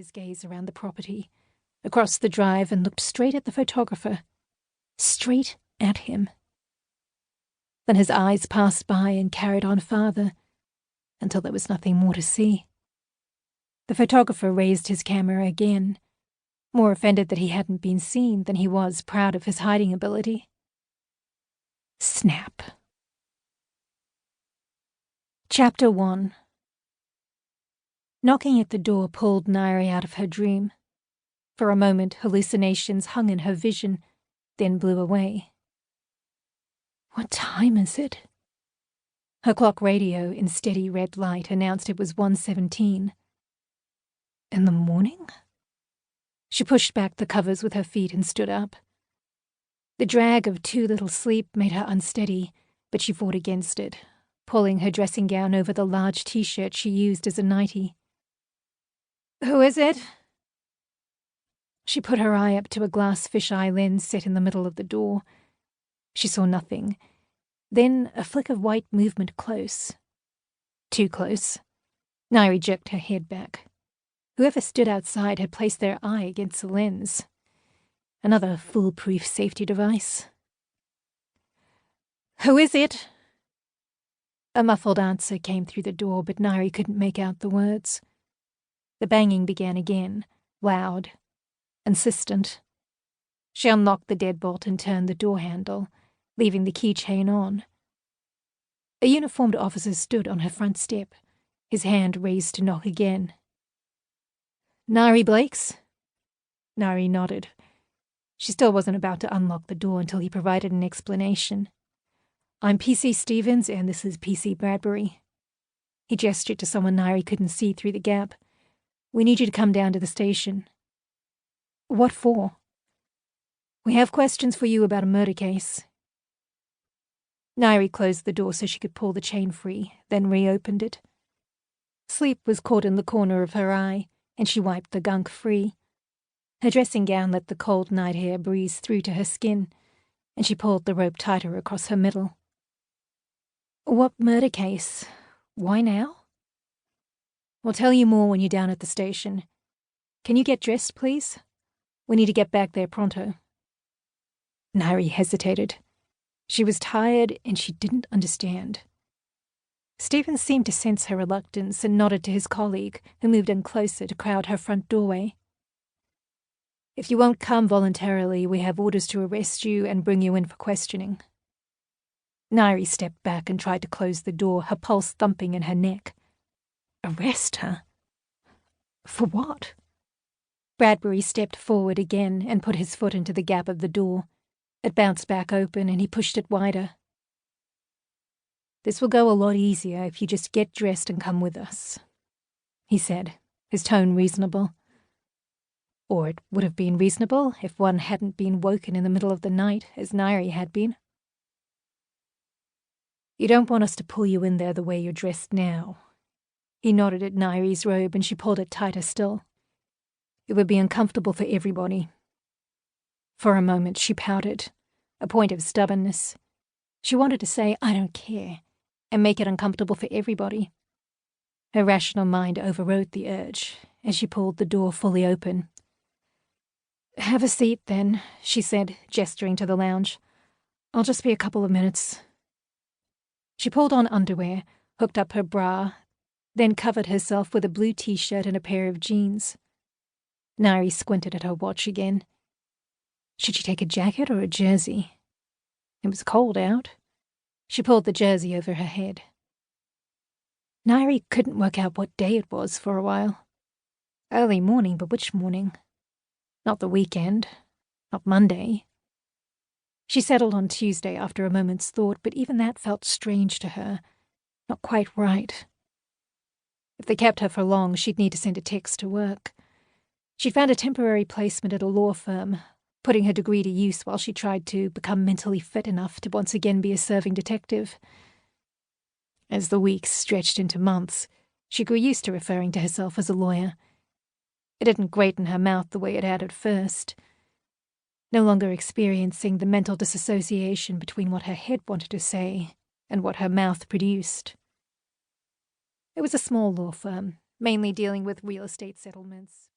his gaze around the property, across the drive, and looked straight at the photographer. Straight at him. Then his eyes passed by and carried on farther, until there was nothing more to see. The photographer raised his camera again, more offended that he hadn't been seen than he was proud of his hiding ability. Snap. Chapter 1. Knocking at the door pulled Ngaire out of her dream. For a moment, hallucinations hung in her vision, then blew away. What time is it? Her clock radio, in steady red light, announced it was 1:17. In the morning? She pushed back the covers with her feet and stood up. The drag of too little sleep made her unsteady, but she fought against it, pulling her dressing gown over the large t-shirt she used as a nightie. Who is it? She put her eye up to a glass fisheye lens set in the middle of the door. She saw nothing. Then a flick of white movement close. Too close. Ngaire jerked her head back. Whoever stood outside had placed their eye against the lens. Another foolproof safety device. Who is it? A muffled answer came through the door, but Ngaire couldn't make out the words. The banging began again, loud, insistent. She unlocked the deadbolt and turned the door handle, leaving the keychain on. A uniformed officer stood on her front step, his hand raised to knock again. Ngaire Blakes? Ngaire nodded. She still wasn't about to unlock the door until he provided an explanation. I'm PC Stevens, and this is PC Bradbury. He gestured to someone Ngaire couldn't see through the gap. We need you to come down to the station. What for? We have questions for you about a murder case. Ngaire closed the door so she could pull the chain free, then reopened it. Sleep was caught in the corner of her eye, and she wiped the gunk free. Her dressing gown let the cold night air breeze through to her skin, and she pulled the rope tighter across her middle. What murder case? Why now? We'll tell you more when you're down at the station. Can you get dressed, please? We need to get back there pronto. Ngaire hesitated. She was tired, and she didn't understand. Stevens seemed to sense her reluctance and nodded to his colleague, who moved in closer to crowd her front doorway. If you won't come voluntarily, we have orders to arrest you and bring you in for questioning. Ngaire stepped back and tried to close the door, her pulse thumping in her neck. Arrest her? For what? Bradbury stepped forward again and put his foot into the gap of the door. It bounced back open, and he pushed it wider. This will go a lot easier if you just get dressed and come with us, he said, his tone reasonable. Or it would have been reasonable if one hadn't been woken in the middle of the night, as Ngaire had been. You don't want us to pull you in there the way you're dressed now. He nodded at Ngaire's robe, and she pulled it tighter still. It would be uncomfortable for everybody. For a moment she pouted, a point of stubbornness. She wanted to say, I don't care, and make it uncomfortable for everybody. Her rational mind overrode the urge, as she pulled the door fully open. Have a seat, then, she said, gesturing to the lounge. I'll just be a couple of minutes. She pulled on underwear, hooked up her bra, then covered herself with a blue t-shirt and a pair of jeans. Ngaire squinted at her watch again. Should she take a jacket or a jersey? It was cold out. She pulled the jersey over her head. Ngaire couldn't work out what day it was for a while. Early morning, but which morning? Not the weekend. Not Monday. She settled on Tuesday after a moment's thought, but even that felt strange to her. Not quite right. If they kept her for long, she'd need to send a text to work. She'd found a temporary placement at a law firm, putting her degree to use while she tried to become mentally fit enough to once again be a serving detective. As the weeks stretched into months, she grew used to referring to herself as a lawyer. It didn't grate in her mouth the way it had at first. No longer experiencing the mental disassociation between what her head wanted to say and what her mouth produced. It was a small law firm, mainly dealing with real estate settlements.